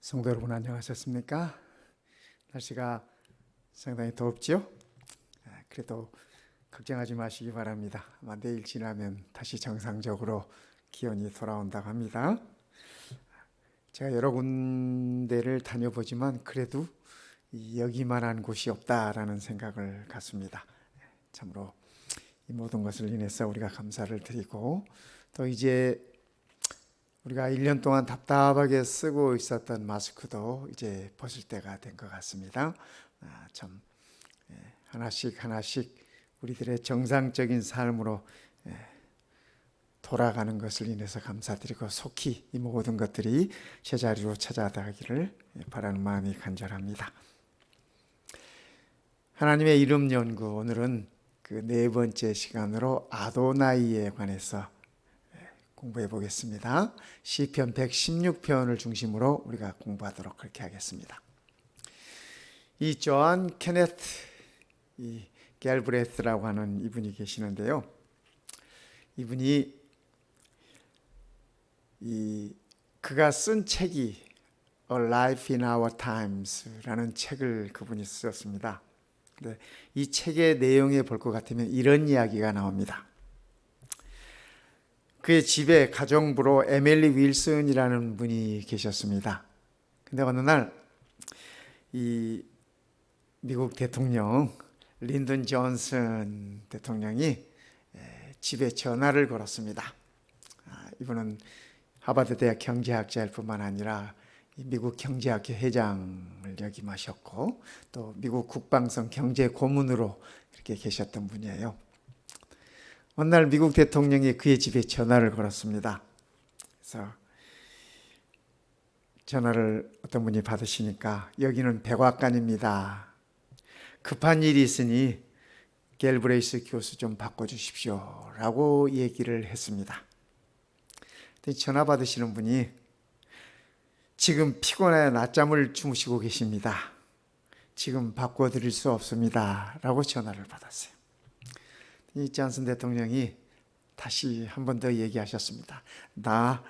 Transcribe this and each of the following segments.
성도 여러분 안녕하셨습니까? 날씨가 상당히 덥죠? 그래도 걱정하지 마시기 바랍니다. 아마 내일 지나면 다시 정상적으로 기온이 돌아온다고 합니다. 제가 여러 군데를 다녀보지만 그래도 여기만한 곳이 없다라는 생각을 갖습니다. 참으로 이 모든 것을 인해서 우리가 감사를 드리고, 또 이제 우리가 1년 동안 답답하게 쓰고 있었던 마스크도 이제 벗을 때가 된 것 같습니다. 참 하나씩 우리들의 정상적인 삶으로 돌아가는 것을 인해서 감사드리고, 속히 이 모든 것들이 제자리로 찾아가기를 바라는 마음이 간절합니다. 하나님의 이름 연구, 오늘은 그 네 번째 시간으로 아도나이에 관해서 공부해 보겠습니다. 시편 116편을 중심으로 우리가 공부하도록 그렇게 하겠습니다. 이 존 케네트 갤브레스라고 하는 이분이 계시는데요. 이분이 그가 쓴 책이 A Life in Our Times라는 책을 그분이 썼습니다. 근데 이 책의 내용에 볼 것 같으면 이런 이야기가 나옵니다. 그의 집에 가정부로 에밀리 윌슨이라는 분이 계셨습니다. 근데 어느 날 이 미국 대통령 린든 존슨 대통령이 집에 전화를 걸었습니다. 이분은 하버드 대학 경제학자일 뿐만 아니라 미국 경제학회 회장을 역임하셨고, 또 미국 국방성 경제 고문으로 이렇게 계셨던 분이에요. 어느 날 미국 대통령이 그의 집에 전화를 걸었습니다. 그래서 전화를 어떤 분이 받으시니까, 여기는 백악관입니다. 급한 일이 있으니 갤브레이스 교수 좀 바꿔주십시오 라고 얘기를 했습니다. 전화 받으시는 분이 지금 피곤해 낮잠을 주무시고 계십니다. 지금 바꿔드릴 수 없습니다 라고 전화를 받았어요. 이 존슨 대통령이 다시 한 번 더 얘기하셨습니다. 나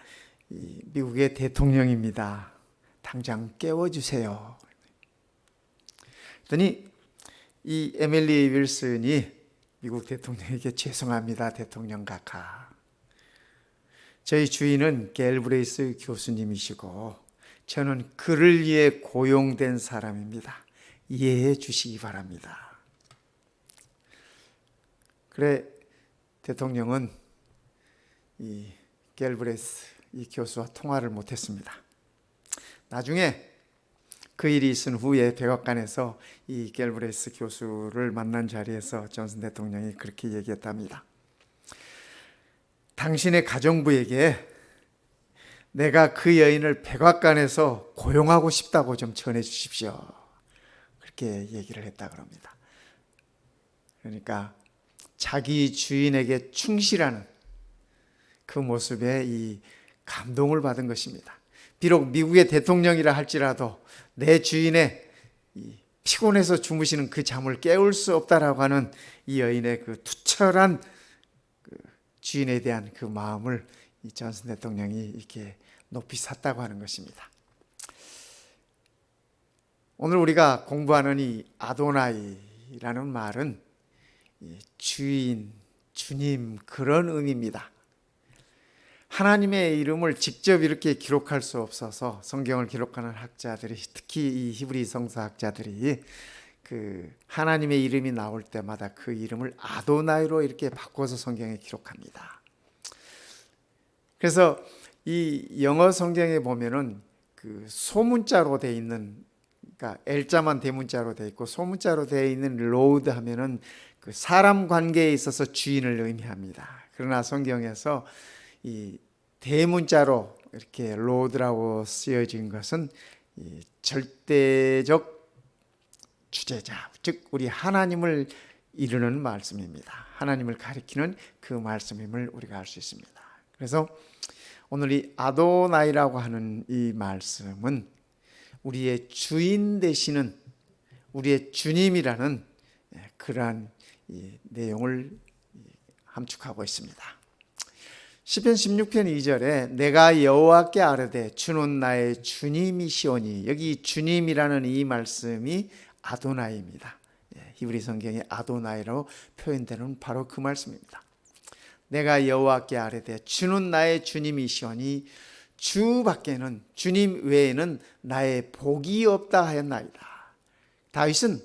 미국의 대통령입니다. 당장 깨워주세요. 그랬더니 이 에밀리 윌슨이 미국 대통령에게 죄송합니다, 대통령 각하. 저희 주인은 갤브레이스 교수님이시고 저는 그를 위해 고용된 사람입니다. 이해해 주시기 바랍니다. 그래, 대통령은 이 갤브레이스 이 교수와 통화를 못했습니다. 나중에 그 일이 있은 후에 백악관에서 이 갤브레이스 교수를 만난 자리에서 존슨 대통령이 그렇게 얘기했답니다. 당신의 가정부에게 내가 그 여인을 백악관에서 고용하고 싶다고 좀 전해 주십시오. 그렇게 얘기를 했다 그럽니다. 그러니까 자기 주인에게 충실하는 그 모습에 이 감동을 받은 것입니다. 비록 미국의 대통령이라 할지라도 내 주인의 피곤해서 주무시는 그 잠을 깨울 수 없다라고 하는 이 여인의 그 투철한 주인에 대한 그 마음을 이 존슨 대통령이 이렇게 높이 샀다고 하는 것입니다. 오늘 우리가 공부하는 이 아도나이라는 말은 주인, 주님, 그런 의미입니다. 하나님의 이름을 직접 이렇게 기록할 수 없어서 성경을 기록하는 학자들이, 특히 이 히브리 성서학자들이 그 하나님의 이름이 나올 때마다 그 이름을 아도나이로 이렇게 바꿔서 성경에 기록합니다. 그래서 이 영어 성경에 보면은 그 소문자로 돼 있는, 그러니까 L자만 대문자로 돼 있고 소문자로 돼 있는 로드 하면은 그 사람 관계에 있어서 주인을 의미합니다. 그러나 성경에서 이 대문자로 이렇게 로드라고 쓰여진 것은 이 절대적 주제자, 즉 우리 하나님을 이루는 말씀입니다. 하나님을 가리키는 그 말씀임을 우리가 알 수 있습니다. 그래서 오늘 이 아도나이라고 하는 이 말씀은 우리의 주인 되시는, 우리의 주님이라는 그러한 이 내용을 함축하고 있습니다. 시편 16편 2절에 내가 여호와께 아뢰되 주는 나의 주님이시오니, 여기 주님이라는 이 말씀이 아도나이입니다. 히브리 성경에 아도나이로 표현되는 바로 그 말씀입니다. 내가 여호와께 아뢰되 주는 나의 주님이시오니 주 밖에는, 주님 외에는 나의 복이 없다 하였나이다. 다윗은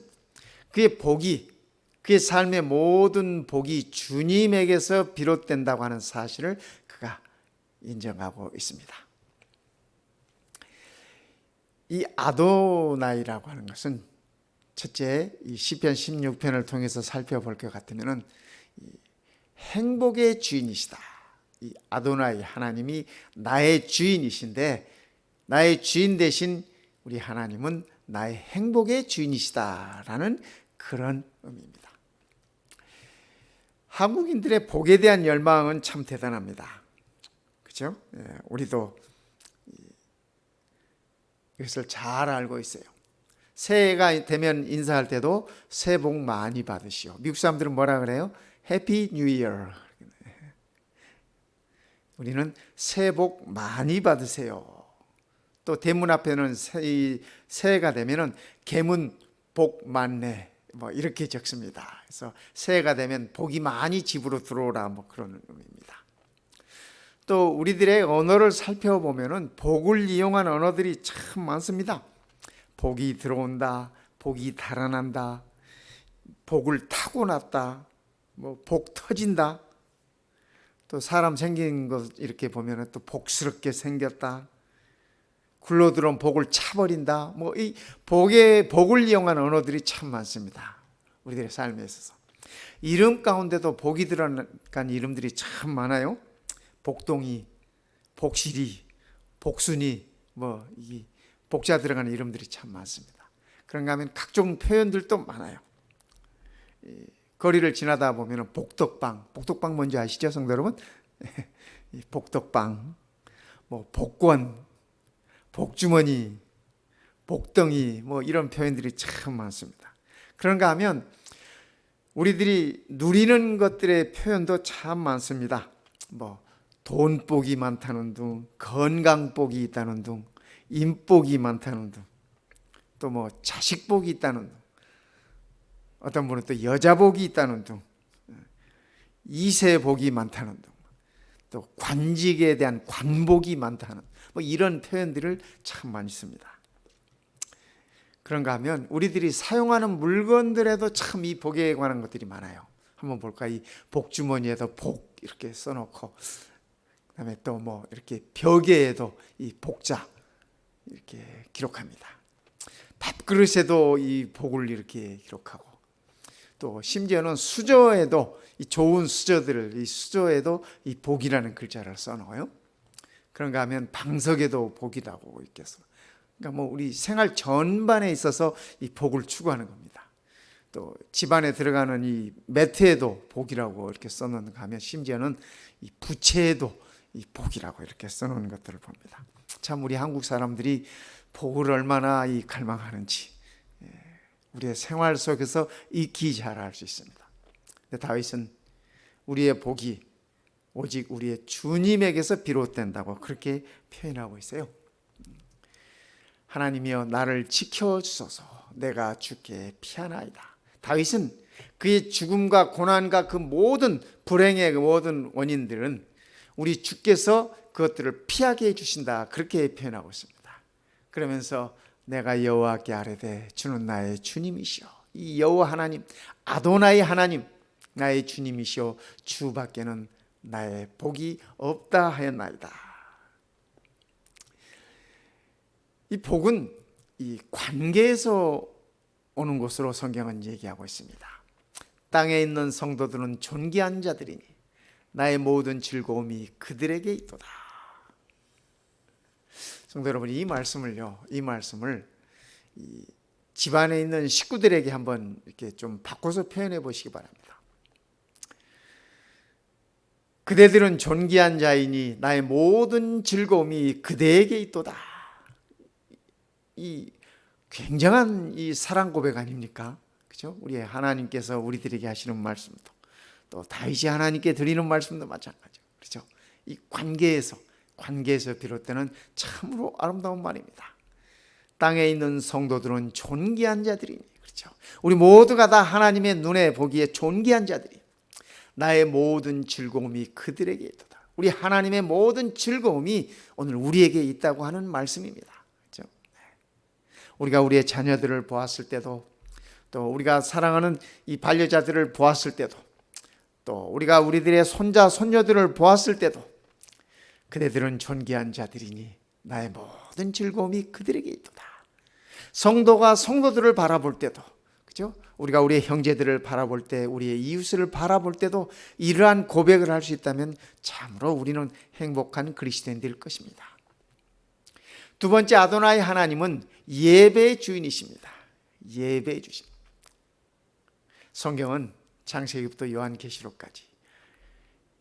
그의 복이, 그의 삶의 모든 복이 주님에게서 비롯된다고 하는 사실을 그가 인정하고 있습니다. 이 아도나이라고 하는 것은 첫째, 이 시편 16편을 통해서 살펴볼 것 같으면은 행복의 주인이시다. 이 아도나이 하나님이 나의 주인이신데, 나의 주인 대신 우리 하나님은 나의 행복의 주인이시다라는 그런 의미입니다. 한국인들의 복에 대한 열망은 참 대단합니다. 그렇죠? 우리도 이것을 잘 알고 있어요. 새해가 되면 인사할 때도 새해 복 많이 받으시오. 미국 사람들은 뭐라 그래요? 해피 뉴 이어. 우리는 새해 복 많이 받으세요. 또 대문 앞에는 새해가 되면은 개문 복 많네, 뭐 이렇게 적습니다. 그래서 새해가 되면 복이 많이 집으로 들어오라, 뭐 그런 의미입니다. 또 우리들의 언어를 살펴보면은 복을 이용한 언어들이 참 많습니다. 복이 들어온다, 복이 달아난다, 복을 타고났다, 뭐 복 터진다. 또 사람 생긴 것 이렇게 보면은 또 복스럽게 생겼다. 굴러 들어온 복을 차버린다. 뭐 이 복을 이용한 언어들이 참 많습니다. 우리들의 삶에 있어서. 이름 가운데도 복이 들어간 이름들이 참 많아요. 복동이, 복실이, 복순이, 뭐 이 복자 들어가는 이름들이 참 많습니다. 그런가 하면 각종 표현들도 많아요. 거리를 지나다 보면 복덕방 뭔지 아시죠, 성도 여러분? 복덕방, 뭐 복권, 복주머니, 복덩이, 뭐 이런 표현들이 참 많습니다. 그런가 하면 우리들이 누리는 것들의 표현도 참 많습니다. 뭐 돈복이 많다는 둥, 건강복이 있다는 둥, 인복이 많다는 둥, 또 뭐 자식복이 있다는 둥, 어떤 분은 또 여자복이 있다는 둥, 이세복이 많다는 둥, 또 관직에 대한 관복이 많다는, 뭐 이런 표현들을 참 많이 씁니다. 그런가 하면 우리들이 사용하는 물건들에도 참 이 복에 관한 것들이 많아요. 한번 볼까? 이 복주머니에도 복 이렇게 써놓고, 그다음에 또 뭐 이렇게 벽에도 이 복자 이렇게 기록합니다. 밥그릇에도 이 복을 이렇게 기록하고, 또 심지어는 수저에도 이 좋은 수저들을, 이 수저에도 이 복이라는 글자를 써놓아요. 그런가 하면 방석에도 복이라고 있겠어. 그러니까 뭐 우리 생활 전반에 있어서 이 복을 추구하는 겁니다. 또 집안에 들어가는 이 매트에도 복이라고 이렇게 써놓는가 하면, 심지어는 이 부채에도 이 복이라고 이렇게 써놓는 것들을 봅니다. 참 우리 한국 사람들이 복을 얼마나 이 갈망하는지 우리의 생활 속에서 익히 잘 알 수 있습니다. 근데 다윗은 우리의 복이 오직 우리의 주님에게서 비롯된다고 그렇게 표현하고 있어요. 하나님이여 나를 지켜주소서, 내가 주께 피하나이다. 다윗은 그의 죽음과 고난과 그 모든 불행의 그 모든 원인들은 우리 주께서 그것들을 피하게 해주신다, 그렇게 표현하고 있습니다. 그러면서 내가 여호와께 아뢰되 주는 나의 주님이시오. 이 여호와 하나님, 아도나이 하나님, 나의 주님이시오. 주 밖에는 나의 복이 없다 하였나이다. 이 복은 이 관계에서 오는 것으로 성경은 얘기하고 있습니다. 땅에 있는 성도들은 존귀한 자들이니 나의 모든 즐거움이 그들에게 있도다. 성도 여러분, 이 말씀을 이 집안에 있는 식구들에게 한번 이렇게 좀 바꿔서 표현해 보시기 바랍니다. 그대들은 존귀한 자이니 나의 모든 즐거움이 그대에게 있도다. 이 굉장한 이 사랑 고백 아닙니까? 그죠? 우리 하나님께서 우리들에게 하시는 말씀도, 또 다윗이 하나님께 드리는 말씀도 마찬가지죠. 그렇죠? 이 관계에서 비롯되는 참으로 아름다운 말입니다. 땅에 있는 성도들은 존귀한 자들이니, 그렇죠? 우리 모두가 다 하나님의 눈에 보기에 존귀한 자들이, 나의 모든 즐거움이 그들에게 있도다. 우리 하나님의 모든 즐거움이 오늘 우리에게 있다고 하는 말씀입니다. 그렇죠? 우리가 우리의 자녀들을 보았을 때도, 또 우리가 사랑하는 이 반려자들을 보았을 때도, 또 우리가 우리들의 손자 손녀들을 보았을 때도 그대들은 존귀한 자들이니 나의 모든 즐거움이 그들에게 있도다. 성도가 성도들을 바라볼 때도, 그죠? 우리가 우리의 형제들을 바라볼 때, 우리의 이웃을 바라볼 때도 이러한 고백을 할 수 있다면 참으로 우리는 행복한 그리스도인일 것입니다. 두 번째, 아도나이 하나님은 예배의 주인이십니다. 예배의 주신. 성경은 창세기부터 요한계시록까지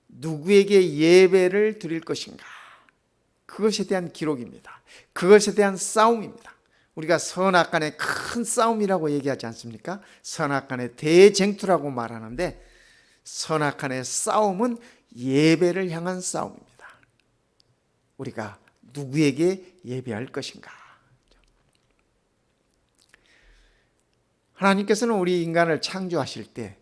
누구에게 예배를 드릴 것인가, 그것에 대한 기록입니다. 그것에 대한 싸움입니다. 우리가 선악간의 큰 싸움이라고 얘기하지 않습니까? 선악간의 대쟁투라고 말하는데, 선악간의 싸움은 예배를 향한 싸움입니다. 우리가 누구에게 예배할 것인가. 하나님께서는 우리 인간을 창조하실 때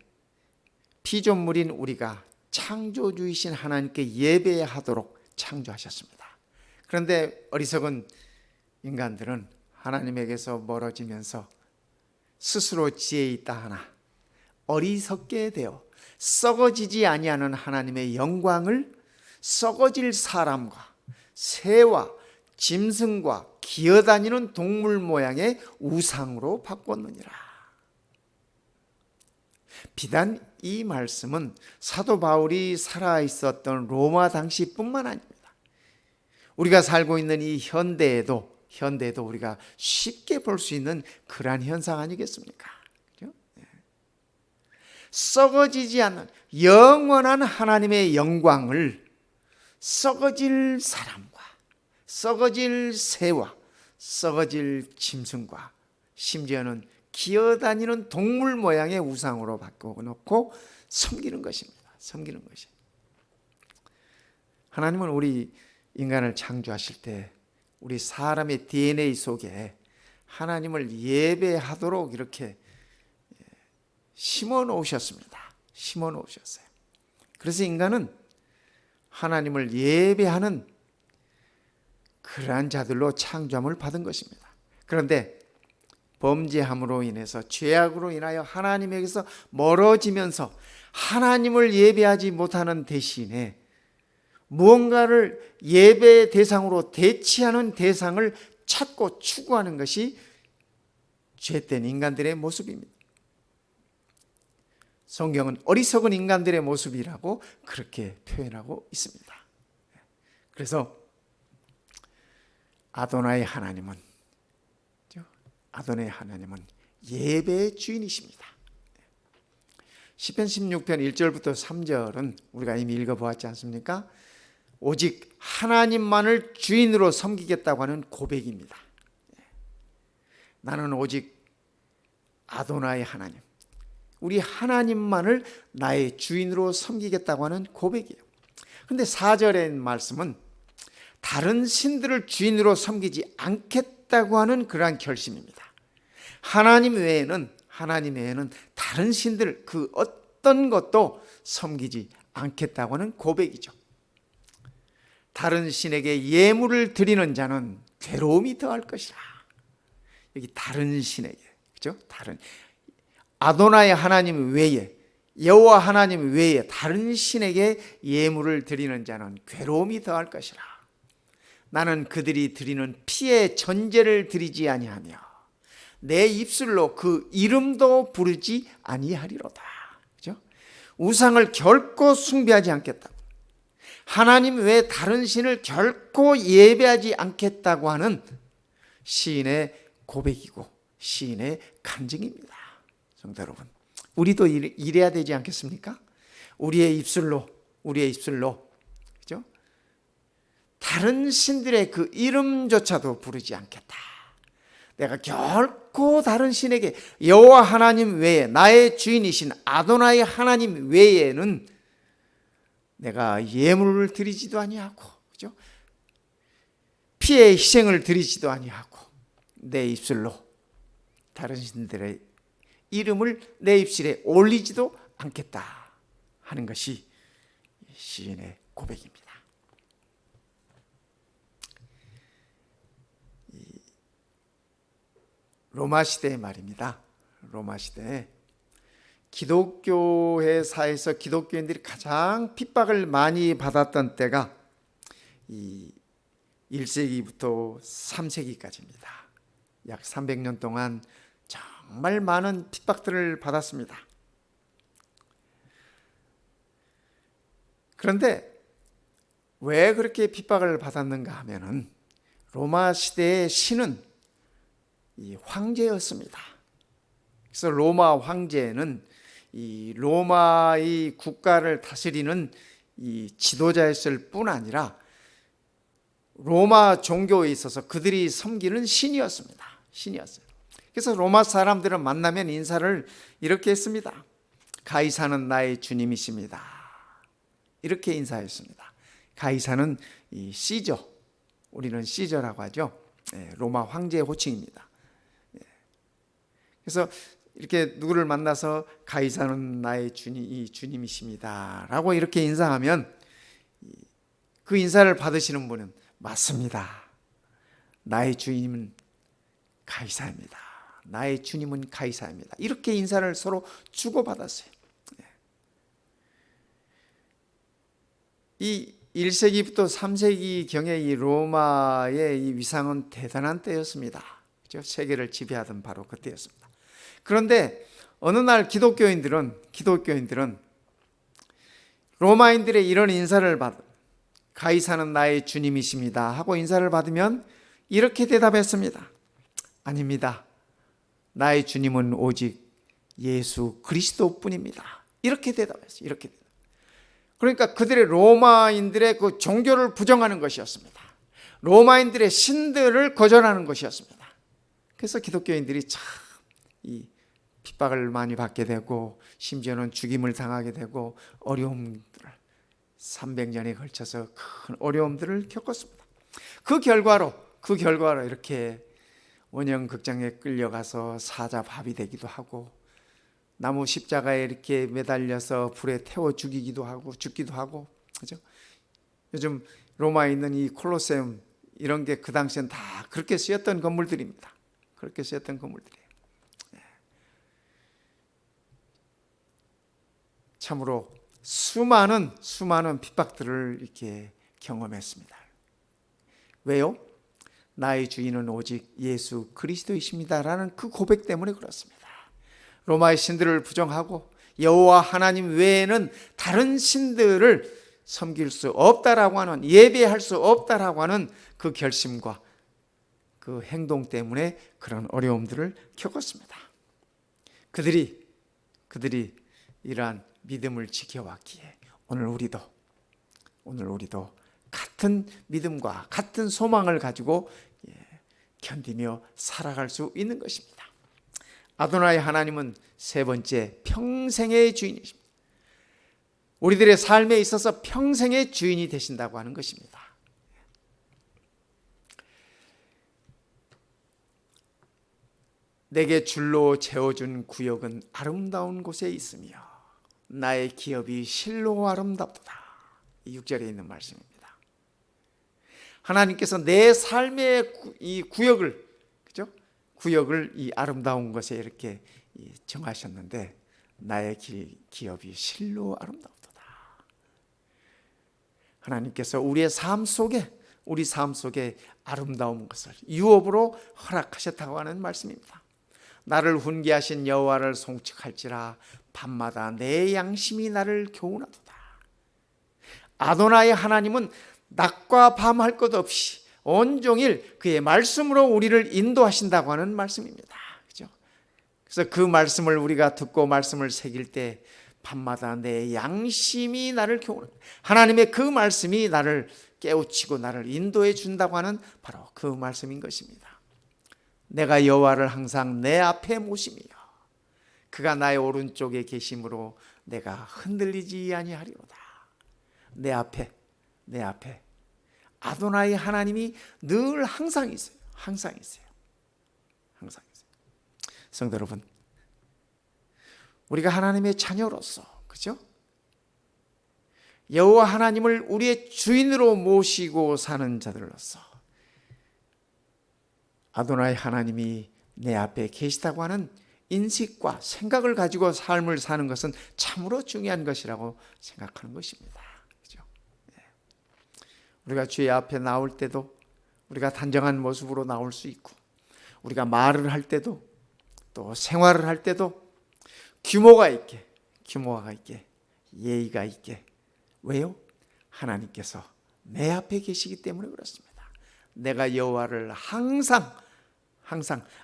피조물인 우리가 창조주이신 하나님께 예배하도록 창조하셨습니다. 그런데 어리석은 인간들은 하나님에게서 멀어지면서 스스로 지혜 있다 하나 어리석게 되어 썩어지지 아니하는 하나님의 영광을 썩어질 사람과 새와 짐승과 기어다니는 동물 모양의 우상으로 바꿨느니라. 비단 이 말씀은 사도 바울이 살아있었던 로마 당시뿐만 아닙니다. 우리가 살고 있는 이 현대에도 우리가 쉽게 볼 수 있는 그러한 현상 아니겠습니까? 그렇죠? 썩어지지 않는 영원한 하나님의 영광을 썩어질 사람과 썩어질 새와 썩어질 짐승과 심지어는 기어다니는 동물 모양의 우상으로 바꿔놓고 섬기는 것입니다. 섬기는 것이. 하나님은 우리 인간을 창조하실 때 우리 사람의 DNA 속에 하나님을 예배하도록 이렇게 심어 놓으셨습니다. 심어 놓으셨어요. 그래서 인간은 하나님을 예배하는 그러한 자들로 창조함을 받은 것입니다. 그런데 범죄함으로 인해서, 죄악으로 인하여 하나님에게서 멀어지면서 하나님을 예배하지 못하는 대신에 무언가를 예배의 대상으로 대치하는 대상을 찾고 추구하는 것이 죄된 인간들의 모습입니다. 성경은 어리석은 인간들의 모습이라고 그렇게 표현하고 있습니다. 그래서 아도나이 하나님은 예배의 주인이십니다. 시편 16편 1절부터 3절은 우리가 이미 읽어보았지 않습니까? 오직 하나님만을 주인으로 섬기겠다고 하는 고백입니다. 나는 오직 아도나이 하나님, 우리 하나님만을 나의 주인으로 섬기겠다고 하는 고백이에요. 그런데 4절의 말씀은 다른 신들을 주인으로 섬기지 않겠다고 하는 그러한 결심입니다. 하나님 외에는 다른 신들 그 어떤 것도 섬기지 않겠다고 하는 고백이죠. 다른 신에게 예물을 드리는 자는 괴로움이 더할 것이라. 여기 다른 신에게, 그죠? 다른 아도나이 하나님 외에, 여호와 하나님 외에 다른 신에게 예물을 드리는 자는 괴로움이 더할 것이라. 나는 그들이 드리는 피의 전제를 드리지 아니하며 내 입술로 그 이름도 부르지 아니하리로다. 그죠? 우상을 결코 숭배하지 않겠다. 하나님 외에 다른 신을 결코 예배하지 않겠다고 하는 시인의 고백이고 시인의 간증입니다. 성도 여러분, 우리도 이래야 되지 않겠습니까? 우리의 입술로 그죠? 다른 신들의 그 이름조차도 부르지 않겠다. 내가 결코 다른 신에게, 여호와 하나님 외에, 나의 주인이신 아도나이 하나님 외에는 내가 예물을 드리지도 아니하고, 그죠? 피의 희생을 드리지도 아니하고, 내 입술로 다른 신들의 이름을 내 입술에 올리지도 않겠다 하는 것이 시인의 고백입니다. 로마 시대의 말입니다. 로마 시대에 기독교회사에서 기독교인들이 가장 핍박을 많이 받았던 때가 이 1세기부터 3세기까지입니다. 약 300년 동안 정말 많은 핍박들을 받았습니다. 그런데 왜 그렇게 핍박을 받았는가 하면은 로마 시대의 신은 이 황제였습니다. 그래서 로마 황제는 이 로마의 국가를 다스리는 이 지도자였을 뿐 아니라 로마 종교에 있어서 그들이 섬기는 신이었습니다. 신이었어요. 그래서 로마 사람들은 만나면 인사를 이렇게 했습니다. 가이사는 나의 주님이십니다. 이렇게 인사했습니다. 가이사는 이 시저, 우리는 시저라고 하죠. 로마 황제의 호칭입니다. 그래서 이렇게 누구를 만나서 가이사는 나의 주님이십니다 라고 이렇게 인사하면 그 인사를 받으시는 분은 맞습니다. 나의 주님은 가이사입니다. 나의 주님은 가이사입니다. 이렇게 인사를 서로 주고받았어요. 이 1세기부터 3세기경의 이 로마의 이 위상은 대단한 때였습니다. 그렇죠? 세계를 지배하던 바로 그때였습니다. 그런데 어느 날 기독교인들은 로마인들의 이런 인사를 받 가이사는 나의 주님이십니다 하고 인사를 받으면 이렇게 대답했습니다. 아닙니다. 나의 주님은 오직 예수 그리스도뿐입니다. 이렇게 대답했어요. 이렇게. 그러니까 그들의 로마인들의 그 종교를 부정하는 것이었습니다. 로마인들의 신들을 거절하는 것이었습니다. 그래서 기독교인들이 참 이 핍박을 많이 받게 되고 심지어는 죽임을 당하게 되고 어려움들을 300년에 걸쳐서 큰 어려움들을 겪었습니다. 그 결과로 이렇게 원형 극장에 끌려가서 사자밥이 되기도 하고 나무 십자가에 이렇게 매달려서 불에 태워 죽기도 하고 그죠? 요즘 로마에 있는 이 콜로세움 이런 게 그 당시엔 다 그렇게 쓰였던 건물들입니다. 그렇게 쓰였던 건물들이에요. 참으로 수많은 핍박들을 이렇게 경험했습니다. 왜요? 나의 주인은 오직 예수 그리스도이십니다라는 그 고백 때문에 그렇습니다. 로마의 신들을 부정하고 여호와 하나님 외에는 다른 신들을 섬길 수 없다라고 하는, 예배할 수 없다라고 하는 그 결심과 그 행동 때문에 그런 어려움들을 겪었습니다. 그들이 이러한 믿음을 지켜왔기에 오늘 우리도 같은 믿음과 같은 소망을 가지고 견디며 살아갈 수 있는 것입니다. 아도나이 하나님은 세 번째, 평생의 주인이십니다. 우리들의 삶에 있어서 평생의 주인이 되신다고 하는 것입니다. 내게 줄로 재어준 구역은 아름다운 곳에 있으며 나의 기업이 실로 아름답도다. 이 6절에 있는 말씀입니다. 하나님께서 내 삶의 이 구역을, 그죠? 구역을 이 아름다운 것에 이렇게 정하셨는데 나의 기업이 실로 아름답도다. 하나님께서 우리 삶 속에 아름다운 것을 유업으로 허락하셨다고 하는 말씀입니다. 나를 훈계하신 여호와를 송축할지라 밤마다 내 양심이 나를 교훈하도다. 아도나이 하나님은 낮과 밤 할 것 없이 온종일 그의 말씀으로 우리를 인도하신다고 하는 말씀입니다. 그죠? 그래서 그 말씀을 우리가 듣고 말씀을 새길 때 밤마다 내 양심이 나를 교훈합니다. 하나님의 그 말씀이 나를 깨우치고 나를 인도해 준다고 하는 바로 그 말씀인 것입니다. 내가 여호와를 항상 내 앞에 모시며 그가 나의 오른쪽에 계심으로 내가 흔들리지 아니하리로다. 내 앞에 아도나이 하나님이 늘 항상 있어요. 항상 있어요. 성도 여러분, 우리가 하나님의 자녀로서, 그죠? 여호와 하나님을 우리의 주인으로 모시고 사는 자들로서 아도나이 하나님이 내 앞에 계시다고 하는 인식과 생각을 가지고 삶을 사는 것은 참으로 중요한 것이라고 생각하는 것입니다. 그죠? 우리가 주의 앞에 나올 때도 우리가 단정한 모습으로 나올 수 있고, 우리가 말을 할 때도 또 생활을 할 때도 규모가 있게 예의가 있게. 왜요? 하나님께서 내 앞에 계시기 때문에 그렇습니다. 내가 여호와를 항상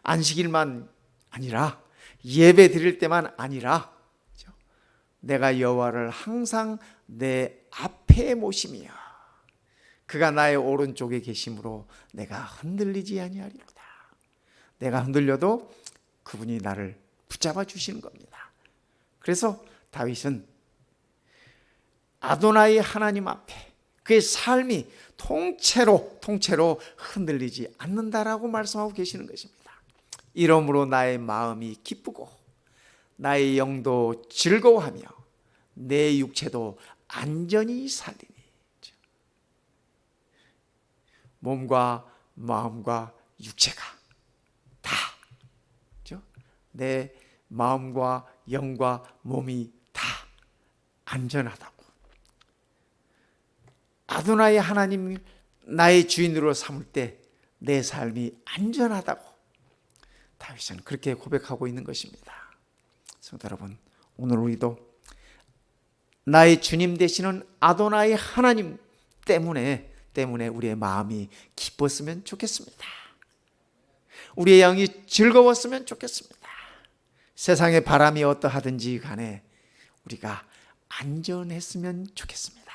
안식일만 아니라 예배 드릴 때만 아니라 내가 여호와를 항상 내 앞에 모시며 그가 나의 오른쪽에 계심으로 내가 흔들리지 아니하리로다. 내가 흔들려도 그분이 나를 붙잡아 주시는 겁니다. 그래서 다윗은 아도나이 하나님 앞에 그의 삶이 통째로 흔들리지 않는다라고 말씀하고 계시는 것입니다. 이러므로 나의 마음이 기쁘고 나의 영도 즐거워하며 내 육체도 안전히 살리니. 몸과 마음과 육체가 다, 내 마음과 영과 몸이 다 안전하다고. 아도나이 하나님 나의 주인으로 삼을 때 내 삶이 안전하다고 다윗은 그렇게 고백하고 있는 것입니다. 성도 여러분, 오늘 우리도 나의 주님 되시는 아도나이 하나님 때문에 우리의 마음이 기뻤으면 좋겠습니다. 우리의 영이 즐거웠으면 좋겠습니다. 세상의 바람이 어떠하든지 간에 우리가 안전했으면 좋겠습니다.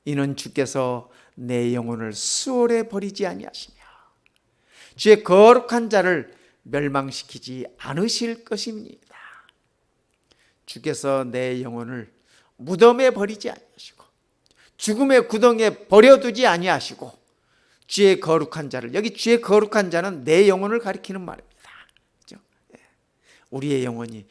이는 주께서 내 영혼을 수월에 버리지 아니하시며 주의 거룩한 자를 멸망시키지 않으실 것입니다. 주께서 내 영혼을 무덤에 버리지 아니하시고 죽음의 구덩이에 버려두지 아니하시고 주의 거룩한 자를, 여기 주의 거룩한 자는 내 영혼을 가리키는 말입니다. 그렇죠? 우리의 영혼이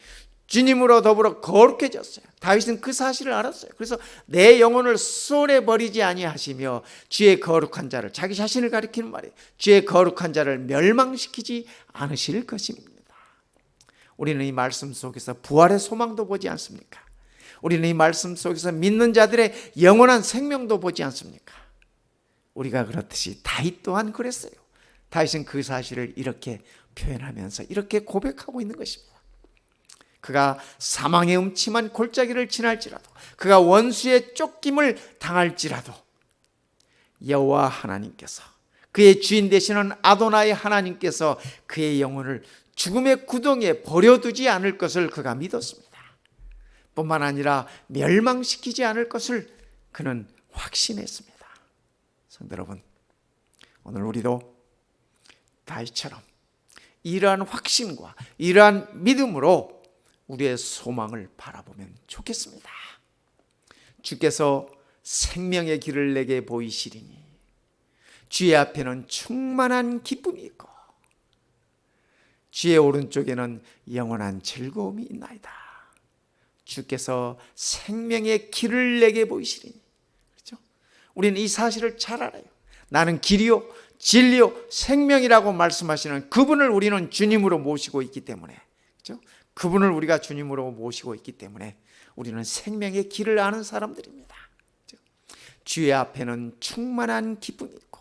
주님으로 더불어 거룩해졌어요. 다윗은 그 사실을 알았어요. 그래서 내 영혼을 수월에 버리지 아니하시며 주의 거룩한 자를, 자기 자신을 가리키는 말이에요. 주의 거룩한 자를 멸망시키지 않으실 것입니다. 우리는 이 말씀 속에서 부활의 소망도 보지 않습니까? 우리는 이 말씀 속에서 믿는 자들의 영원한 생명도 보지 않습니까? 우리가 그렇듯이 다윗 또한 그랬어요. 다윗은 그 사실을 이렇게 표현하면서 이렇게 고백하고 있는 것입니다. 그가 사망의 음침한 골짜기를 지날지라도, 그가 원수의 쫓김을 당할지라도 여호와 하나님께서, 그의 주인 되시는 아도나이 하나님께서 그의 영혼을 죽음의 구덩이에 버려두지 않을 것을 그가 믿었습니다. 뿐만 아니라 멸망시키지 않을 것을 그는 확신했습니다. 성도 여러분, 오늘 우리도 다윗처럼 이러한 확신과 이러한 믿음으로 우리의 소망을 바라보면 좋겠습니다. 주께서 생명의 길을 내게 보이시리니 주의 앞에는 충만한 기쁨이 있고 주의 오른쪽에는 영원한 즐거움이 있나이다. 주께서 생명의 길을 내게 보이시리니. 그렇죠? 우리는 이 사실을 잘 알아요. 나는 길이요 진리요 생명이라고 말씀하시는 그분을 우리는 주님으로 모시고 있기 때문에, 그렇죠? 그분을 우리가 주님으로 모시고 있기 때문에 우리는 생명의 길을 아는 사람들입니다. 주의 앞에는 충만한 기쁨이 있고.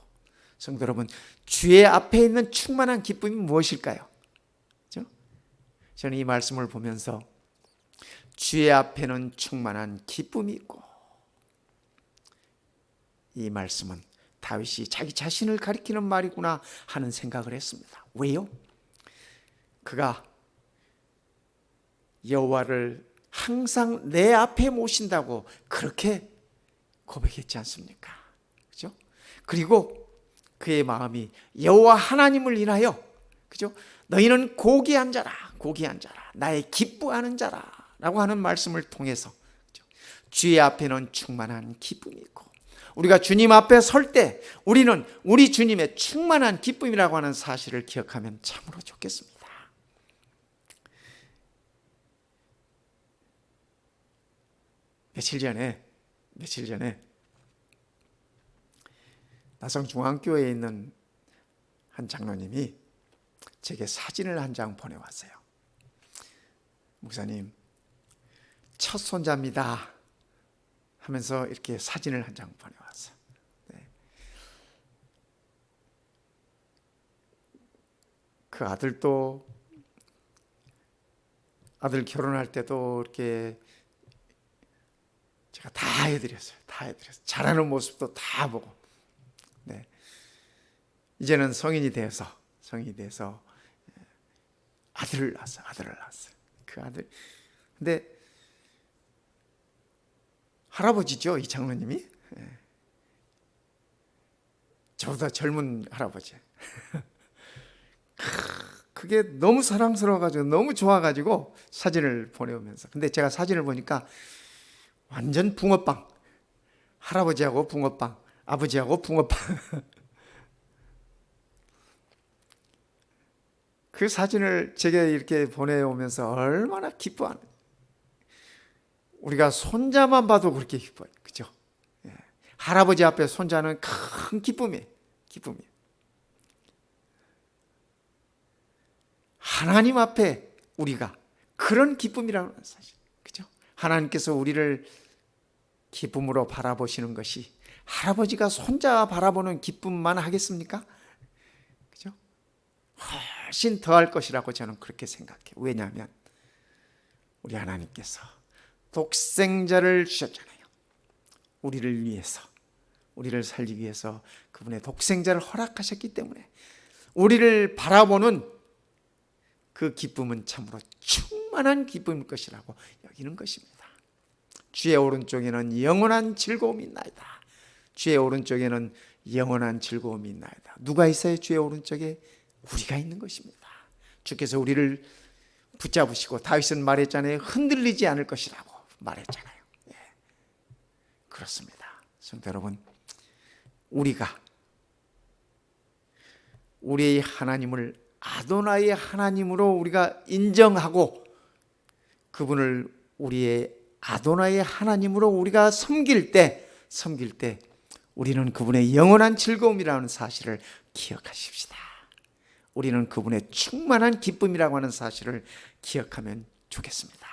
성도 여러분, 주의 앞에 있는 충만한 기쁨이 무엇일까요? 그렇죠? 저는 이 말씀을 보면서 주의 앞에는 충만한 기쁨이 있고, 이 말씀은 다윗이 자기 자신을 가리키는 말이구나 하는 생각을 했습니다. 왜요? 그가 여호와를 항상 내 앞에 모신다고 그렇게 고백했지 않습니까? 그죠? 그리고 그의 마음이 여호와 하나님을 인하여, 그죠? 너희는 고귀한 자라, 나의 기뻐하는 자라라고 하는 말씀을 통해서, 그죠? 주의 앞에는 충만한 기쁨이 있고, 우리가 주님 앞에 설 때 우리는 우리 주님의 충만한 기쁨이라고 하는 사실을 기억하면 참으로 좋겠습니다. 며칠 전에 나성중앙교회에 있는 한 장로님이 제게 사진을 한 장 보내왔어요. 목사님, 첫 손자입니다 하면서 이렇게 사진을 한 장 보내왔어요. 네. 그 아들도, 아들 결혼할 때도 이렇게 제가 다 해드렸어요. 잘하는 모습도 다 보고. 네. 이제는 성인이 돼서 아들을 낳았어요. 그 아들. 근데 할아버지죠, 이 장로님이. 네. 저보다 젊은 할아버지. 그게 너무 사랑스러워가지고, 너무 좋아가지고 사진을 보내오면서. 근데 제가 사진을 보니까 완전 붕어빵. 할아버지하고 붕어빵, 아버지하고 붕어빵. 그 사진을 제게 이렇게 보내오면서 얼마나 기뻐하는. 우리가 손자만 봐도 그렇게 기뻐요. 그죠? 예. 할아버지 앞에 손자는 큰 기쁨이에요. 하나님 앞에 우리가 그런 기쁨이라는 사실. 그죠? 하나님께서 우리를 기쁨으로 바라보시는 것이 할아버지가 손자 바라보는 기쁨만 하겠습니까? 그죠? 훨씬 더할 것이라고 저는 그렇게 생각해요. 왜냐하면 우리 하나님께서 독생자를 주셨잖아요. 우리를 위해서, 우리를 살리기 위해서 그분의 독생자를 허락하셨기 때문에 우리를 바라보는 그 기쁨은 참으로 충만한 기쁨일 것이라고 여기는 것입니다. 주의 오른쪽에는 영원한 즐거움이 있나이다. 주의 오른쪽에는 영원한 즐거움이 있나이다. 누가 있어요? 주의 오른쪽에 우리가 있는 것입니다. 주께서 우리를 붙잡으시고, 다윗은 말했잖아요. 흔들리지 않을 것이라고 말했잖아요. 예. 그렇습니다. 성도 여러분, 우리가 우리의 하나님을 아도나이의 하나님으로 우리가 인정하고 그분을 우리의 아도나이의 하나님으로 우리가 섬길 때 우리는 그분의 영원한 즐거움이라는 사실을 기억하십시다. 우리는 그분의 충만한 기쁨이라고 하는 사실을 기억하면 좋겠습니다.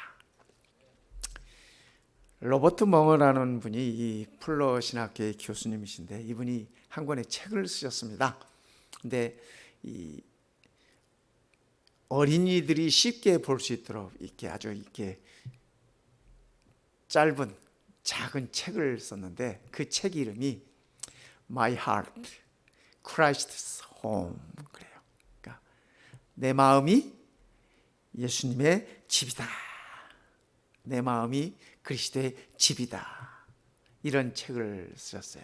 로버트 멍어라는 분이 이 풀러 신학교의 교수님이신데, 이분이 한 권의 책을 쓰셨습니다. 근데 이 어린이들이 쉽게 볼 수 있도록 이렇게 아주 이렇게 짧은 작은 책을 썼는데, 그 책 이름이 My Heart, Christ's Home. 그래요. 그러니까 내 마음이 예수님의 집이다. 내 마음이 그리스도의 집이다. 이런 책을 쓰셨어요.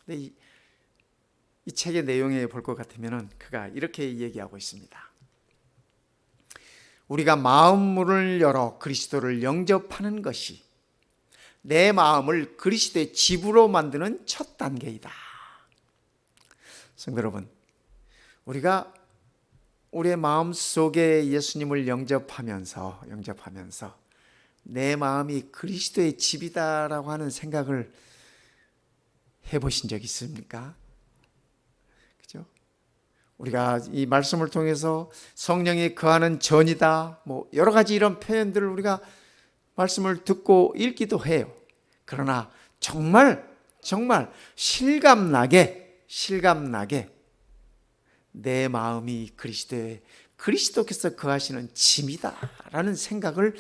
근데 이 책의 내용에 볼 것 같으면 그가 이렇게 얘기하고 있습니다. 우리가 마음문을 열어 그리스도를 영접하는 것이 내 마음을 그리스도의 집으로 만드는 첫 단계이다. 성도 여러분, 우리가 우리의 마음 속에 예수님을 영접하면서 내 마음이 그리스도의 집이다라고 하는 생각을 해보신 적 있습니까? 그죠? 우리가 이 말씀을 통해서 성령이 거하는 전이다, 뭐 여러 가지 이런 표현들을 우리가 말씀을 듣고 읽기도 해요. 그러나 정말 실감나게 내 마음이 그리스도께서 거하시는 집이다라는 생각을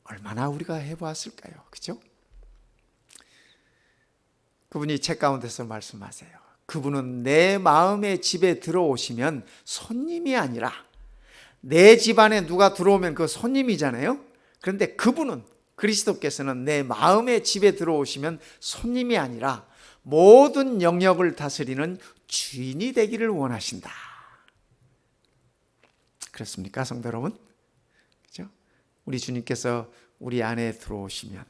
얼마나 우리가 해보았을까요? 그죠? 그분이 책 가운데서 말씀하세요. 그분은 내 마음의 집에 들어오시면 손님이 아니라, 내 집 안에 누가 들어오면 그 손님이잖아요. 그런데 그리스도께서는 내 마음의 집에 들어오시면 손님이 아니라 모든 영역을 다스리는 주인이 되기를 원하신다. 그렇습니까, 성도 여러분? 그렇죠? 우리 주님께서 우리 안에 들어오시면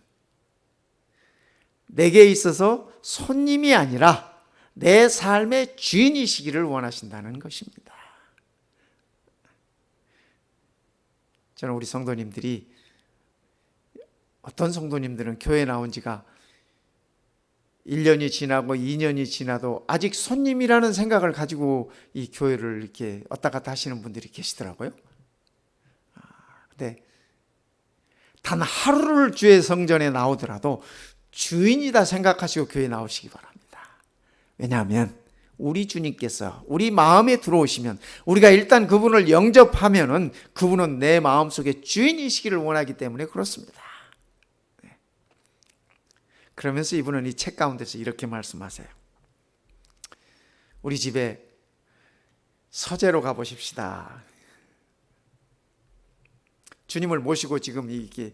내게 있어서 손님이 아니라 내 삶의 주인이시기를 원하신다는 것입니다. 저는 우리 성도님들이, 어떤 성도님들은 교회 나온 지가 1년이 지나고 2년이 지나도 아직 손님이라는 생각을 가지고 이 교회를 이렇게 왔다 갔다 하시는 분들이 계시더라고요. 근데 단 하루를 주의 성전에 나오더라도 주인이다 생각하시고 교회에 나오시기 바랍니다. 왜냐하면 우리 주님께서 우리 마음에 들어오시면, 우리가 일단 그분을 영접하면은 그분은 내 마음속에 주인이시기를 원하기 때문에 그렇습니다. 그러면서 이분은 이 책 가운데서 이렇게 말씀하세요. 우리 집에 서재로 가보십시다. 주님을 모시고 지금 이게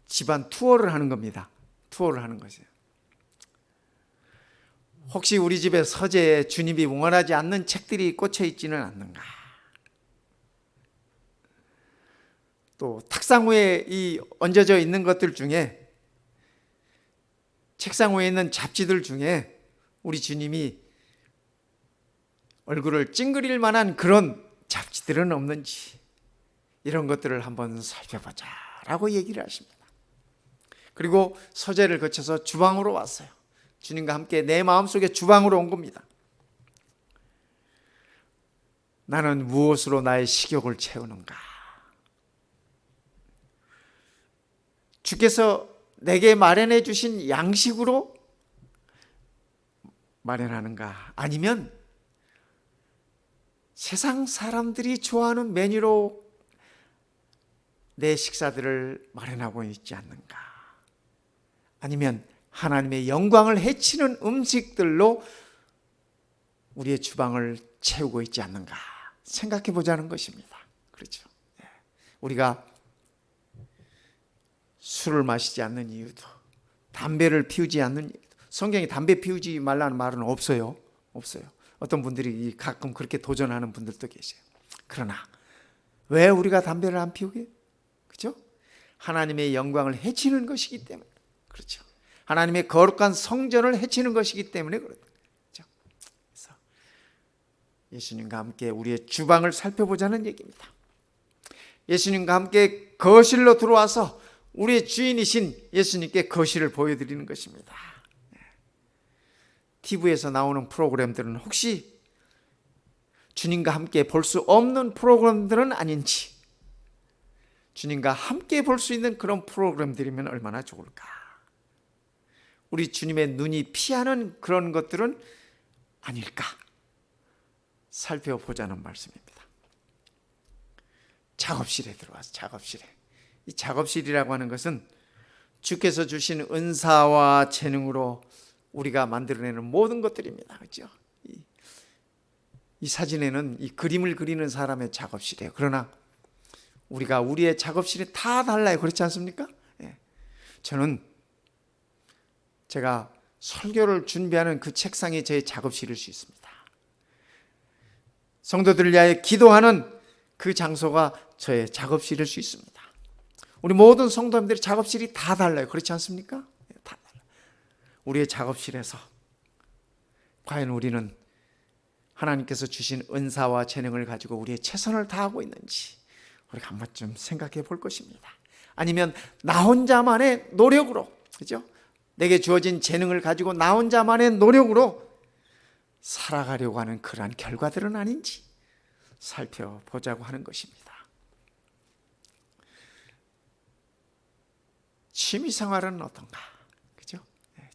집안 투어를 하는 겁니다. 투어를 하는 것이에요. 혹시 우리 집의 서재에 주님이 원하지 않는 책들이 꽂혀 있지는 않는가? 또 탁상 위에 이 얹어져 있는 것들 중에, 책상 위에 있는 잡지들 중에 우리 주님이 얼굴을 찡그릴 만한 그런 잡지들은 없는지, 이런 것들을 한번 살펴보자 라고 얘기를 하십니다. 그리고 서재를 거쳐서 주방으로 왔어요. 주님과 함께 내 마음속에 주방으로 온 겁니다. 나는 무엇으로 나의 식욕을 채우는가? 주께서 내게 마련해 주신 양식으로 마련하는가? 아니면 세상 사람들이 좋아하는 메뉴로 내 식사들을 마련하고 있지 않는가? 아니면 하나님의 영광을 해치는 음식들로 우리의 주방을 채우고 있지 않는가 생각해 보자는 것입니다. 그렇죠? 우리가 술을 마시지 않는 이유도, 담배를 피우지 않는 이유도, 성경에 담배 피우지 말라는 말은 없어요. 없어요. 어떤 분들이 가끔 그렇게 도전하는 분들도 계세요. 그러나 왜 우리가 담배를 안 피우게? 그렇죠? 하나님의 영광을 해치는 것이기 때문에. 그렇죠? 하나님의 거룩한 성전을 해치는 것이기 때문에 그렇죠. 그래서 예수님과 함께 우리의 주방을 살펴보자는 얘기입니다. 예수님과 함께 거실로 들어와서 우리의 주인이신 예수님께 거실을 보여드리는 것입니다. TV에서 나오는 프로그램들은 혹시 주님과 함께 볼 수 없는 프로그램들은 아닌지, 주님과 함께 볼 수 있는 그런 프로그램들이면 얼마나 좋을까? 우리 주님의 눈이 피하는 그런 것들은 아닐까? 살펴보자는 말씀입니다. 작업실에 들어와서, 작업실에. 이 작업실이라고 하는 것은 주께서 주신 은사와 재능으로 우리가 만들어내는 모든 것들입니다. 그렇죠? 이 사진에는 이 그림을 그리는 사람의 작업실이에요. 그러나 우리가 우리의 작업실이 다 달라요. 그렇지 않습니까? 저는 제가 설교를 준비하는 그 책상이 제 작업실일 수 있습니다. 성도들을 위하여 기도하는 그 장소가 저의 작업실일 수 있습니다. 우리 모든 성도님들의 작업실이 다 달라요. 그렇지 않습니까? 다 달라요. 우리의 작업실에서 과연 우리는 하나님께서 주신 은사와 재능을 가지고 우리의 최선을 다하고 있는지 우리가 한 번쯤 생각해 볼 것입니다. 아니면 나 혼자만의 노력으로, 그죠? 내게 주어진 재능을 가지고 나 혼자만의 노력으로 살아가려고 하는 그러한 결과들은 아닌지 살펴보자고 하는 것입니다. 취미생활은 어떤가? 그죠?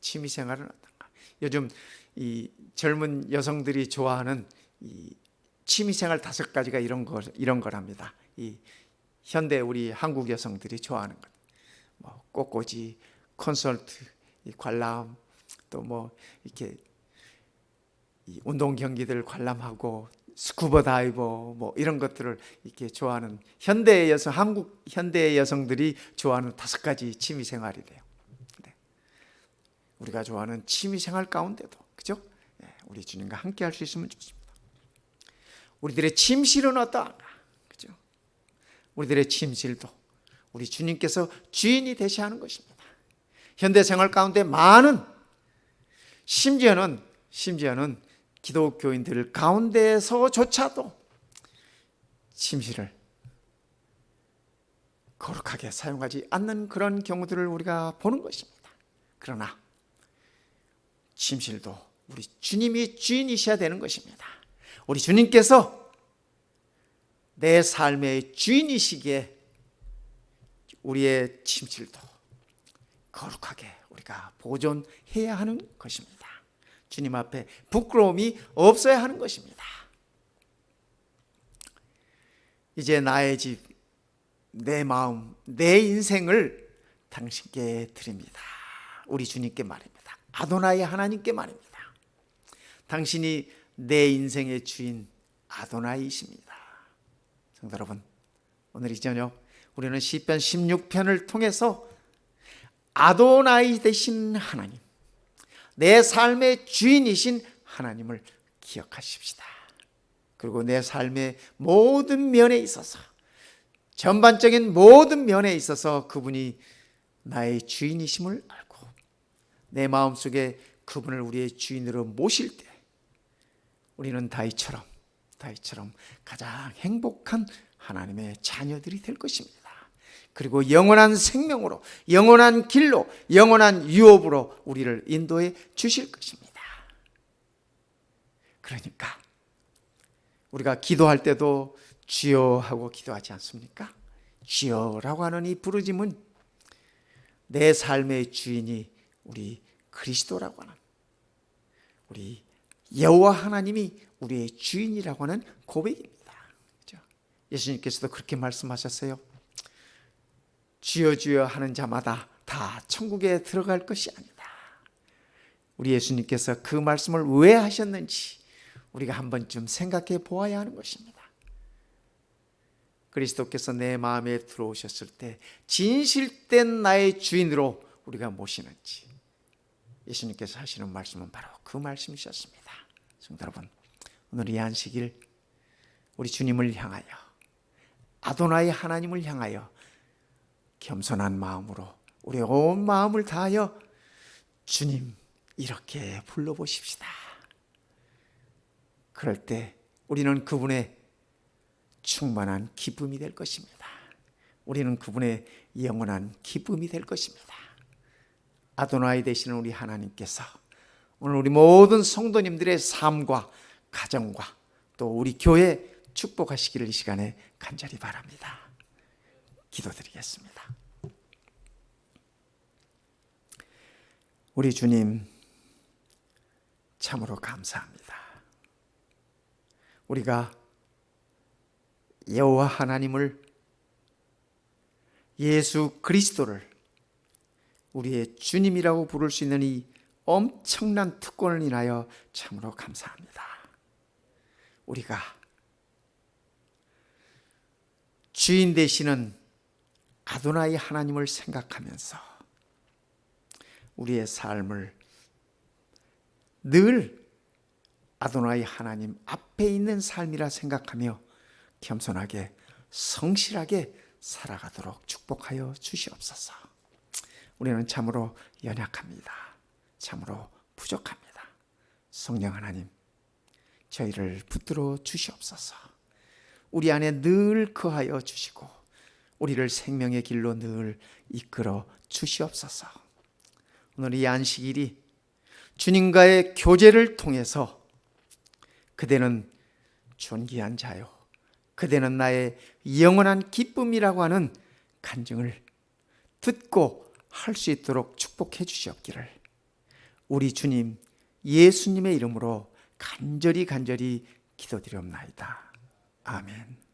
취미생활은 어떤가? 요즘 이 젊은 여성들이 좋아하는 이 취미생활 5가지가 이런 거랍니다. 이 현대 우리 한국 여성들이 좋아하는 것, 뭐 꽃꽂이, 콘서트, 이 관람, 또 뭐 이렇게 이 운동 경기들 관람하고 스쿠버 다이버 뭐 이런 것들을 이렇게 좋아하는 현대 여성, 한국 현대 여성들이 좋아하는 5가지 취미 생활이래요. 네. 우리가 좋아하는 취미 생활 가운데도, 그죠? 네. 우리 주님과 함께 할 수 있으면 좋습니다. 우리들의 침실은 어떠한가? 그죠? 우리들의 침실도 우리 주님께서 주인이 되셔야 하는 것입니다. 현대 생활 가운데 많은 심지어는 기독교인들 가운데서조차도 침실을 거룩하게 사용하지 않는 그런 경우들을 우리가 보는 것입니다. 그러나 침실도 우리 주님이 주인이셔야 되는 것입니다. 우리 주님께서 내 삶의 주인이시기에 우리의 침실도 거룩하게 우리가 보존해야 하는 것입니다. 주님 앞에 부끄러움이 없어야 하는 것입니다. 이제 나의 집, 내 마음, 내 인생을 당신께 드립니다. 우리 주님께 말입니다. 아도나이 하나님께 말입니다. 당신이 내 인생의 주인 아도나이이십니다. 성도 여러분, 오늘 이 저녁 우리는 시편 16편을 통해서 아도나이 되신 하나님, 내 삶의 주인이신 하나님을 기억하십시다. 그리고 내 삶의 모든 면에 있어서, 전반적인 모든 면에 있어서 그분이 나의 주인이심을 알고 내 마음속에 그분을 우리의 주인으로 모실 때 우리는 다윗처럼 가장 행복한 하나님의 자녀들이 될 것입니다. 그리고 영원한 생명으로, 영원한 길로, 영원한 유업으로 우리를 인도해 주실 것입니다. 그러니까 우리가 기도할 때도 주여 하고 기도하지 않습니까? 주여라고 하는 이 부르짐은 내 삶의 주인이 우리 그리스도라고 하는, 우리 여호와 하나님이 우리의 주인이라고 하는 고백입니다. 그렇죠? 예수님께서도 그렇게 말씀하셨어요. 주여 주여 하는 자마다 다 천국에 들어갈 것이 아니다. 우리 예수님께서 그 말씀을 왜 하셨는지 우리가 한 번쯤 생각해 보아야 하는 것입니다. 그리스도께서 내 마음에 들어오셨을 때 진실된 나의 주인으로 우리가 모시는지 예수님께서 하시는 말씀은 바로 그 말씀이셨습니다. 성도 여러분, 오늘 이 안식일 우리 주님을 향하여, 아도나이 하나님을 향하여 겸손한 마음으로 우리 온 마음을 다하여 주님 이렇게 불러보십시다. 그럴 때 우리는 그분의 충만한 기쁨이 될 것입니다. 우리는 그분의 영원한 기쁨이 될 것입니다. 아도나이 되시는 우리 하나님께서 오늘 우리 모든 성도님들의 삶과 가정과 또 우리 교회 축복하시기를 이 시간에 간절히 바랍니다. 기도드리겠습니다. 우리 주님 참으로 감사합니다. 우리가 여호와 하나님을, 예수 그리스도를 우리의 주님이라고 부를 수 있는 이 엄청난 특권을 인하여 참으로 감사합니다. 우리가 주인 되시는 아도나이 하나님을 생각하면서 우리의 삶을 늘 아도나이 하나님 앞에 있는 삶이라 생각하며 겸손하게 성실하게 살아가도록 축복하여 주시옵소서. 우리는 참으로 연약합니다. 참으로 부족합니다. 성령 하나님, 저희를 붙들어 주시옵소서. 우리 안에 늘 거하여 주시고 우리를 생명의 길로 늘 이끌어 주시옵소서. 오늘 이 안식일이 주님과의 교제를 통해서 그대는 존귀한 자요, 그대는 나의 영원한 기쁨이라고 하는 간증을 듣고 할 수 있도록 축복해 주시옵기를 우리 주님 예수님의 이름으로 간절히 기도드리옵나이다. 아멘.